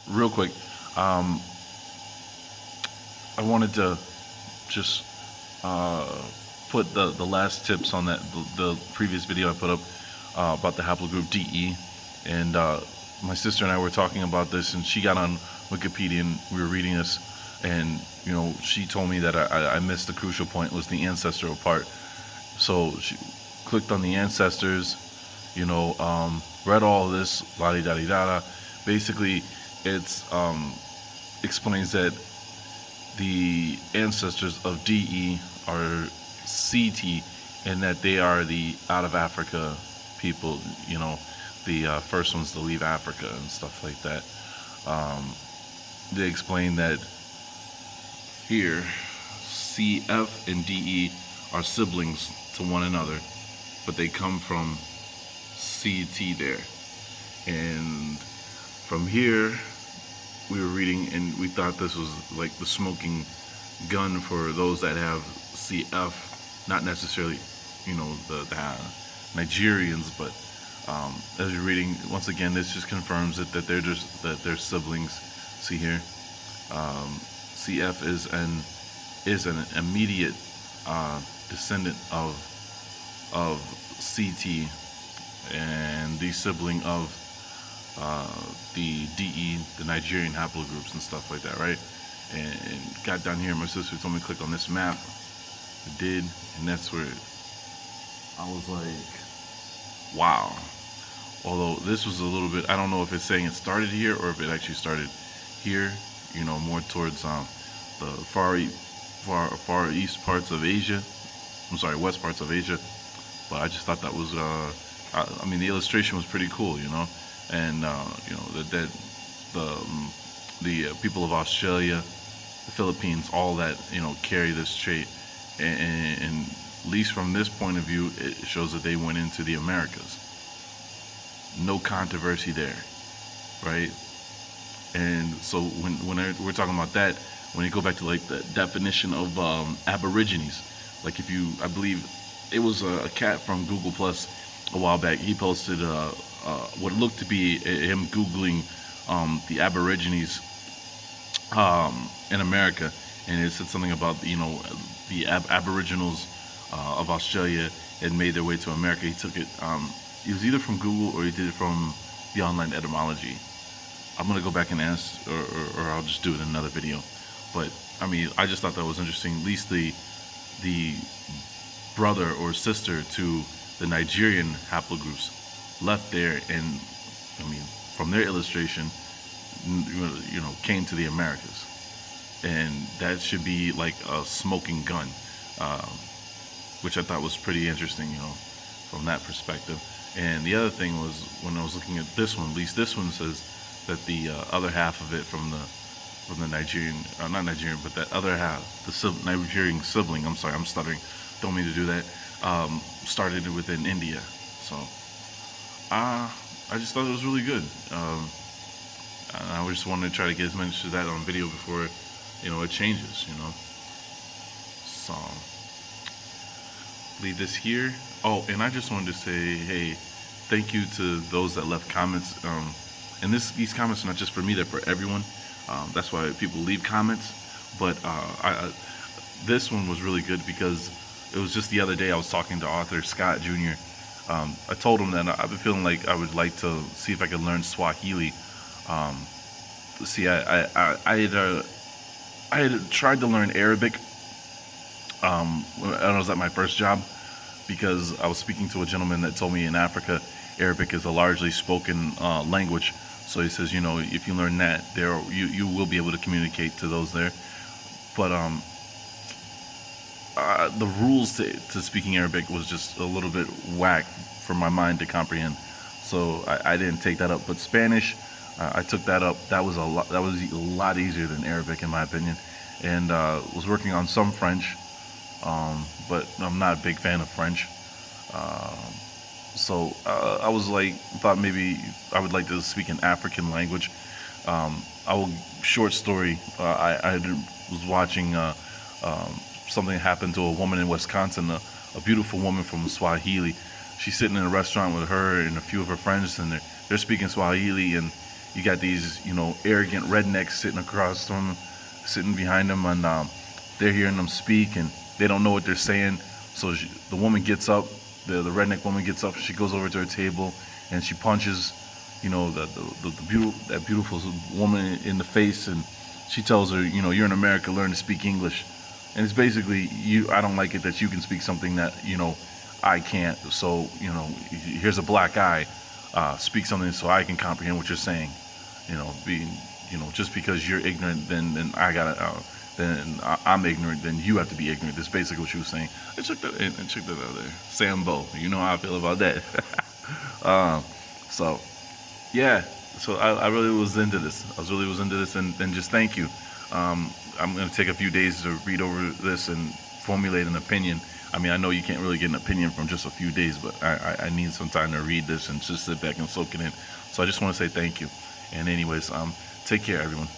real quick, um, I wanted to just uh, put the last tips on the previous video I put up about the haplogroup DE, and my sister and I were talking about this, and she got on Wikipedia and we were reading this, and she told me that I missed the crucial point, was the ancestral part. So she clicked on the ancestors, read all of this, la di da di da da. Basically, it's explains that the ancestors of DE are CT, and that they are the out of Africa people. The first ones to leave Africa and stuff like that. They explain that here, CF and DE are siblings to one another, but they come from CT there. And from here, we were reading and we thought this was like the smoking gun for those that have CF, not necessarily, the Nigerians, but as you're reading, once again, this just confirms it, that they're siblings. See here, CF is an immediate descendant of CT, and the sibling of the DE, the Nigerian haplogroups and stuff like that, right? And got down here, my sister told me to click on this map. I did, and that's where I was like, wow. Although this was a little bit, I don't know if it's saying it started here or if it actually started here, more towards the far east parts of Asia. I'm sorry, west parts of Asia. But I just thought that was, I mean, the illustration was pretty cool, and that the people of Australia, the Philippines, all that carry this trait, and at least from this point of view, it shows that they went into the Americas. No controversy there, right? And so when we're talking about that, when you go back to like the definition of Aborigines, like I believe it was a cat from Google Plus a while back. He posted what looked to be him Googling the Aborigines in America, and it said something about the Aboriginals of Australia had made their way to America. He took it. It was either from Google or he did it from the online etymology. I'm gonna go back and ask, or I'll just do it in another video. But I mean, I just thought that was interesting. At least the brother or sister to the Nigerian haplogroups left there, and I mean, from their illustration, came to the Americas, and that should be like a smoking gun, which I thought was pretty interesting, from that perspective. And the other thing was, when I was looking at this one, at least this one says that the other half of it from the Nigerian, not Nigerian, but that other half, the Nigerian sibling, I'm sorry, I'm stuttering, don't mean to do that, started within India. So I just thought it was really good. I just wanted to try to get as much of that on video before it changes. So leave this here. Oh, and I just wanted to say, hey, thank you to those that left comments. And these comments are not just for me; they're for everyone. That's why people leave comments. But this one was really good because it was just the other day I was talking to Arthur Scott Jr. I told him that I've been feeling like I would like to see if I could learn Swahili. See, I had tried to learn Arabic when I was at my first job, because I was speaking to a gentleman that told me in Africa, Arabic is a largely spoken language. So he says, if you learn that, you will be able to communicate to those there. But the rules to speaking Arabic was just a little bit whack for my mind to comprehend. So I didn't take that up. But Spanish, I took that up. That was a lot easier than Arabic, in my opinion. And was working on some French, but I'm not a big fan of French. So I was like, thought maybe I would like to speak an African language. Short story. I was watching something happen to a woman in Wisconsin, a beautiful woman from Swahili. She's sitting in a restaurant with her and a few of her friends, and they're speaking Swahili, and you got these, arrogant rednecks sitting across from them, sitting behind them, and they're hearing them speak, and they don't know what they're saying. So the woman gets up, the redneck woman gets up, she goes over to her table, and she punches, that beautiful woman in the face, and she tells her, you're in America, learn to speak English. And it's basically, I don't like it that you can speak something that, I can't. So, here's a black guy, speak something so I can comprehend what you're saying. Being, just because you're ignorant, then I'm ignorant, then you have to be ignorant. That's basically what she was saying. I check that out there. Sambo, you know how I feel about that. So, yeah. So I really was into this. And just thank you. I'm going to take a few days to read over this and formulate an opinion. I mean, I know you can't really get an opinion from just a few days, but I need some time to read this and just sit back and soak it in. So I just want to say thank you. And anyways, take care, everyone.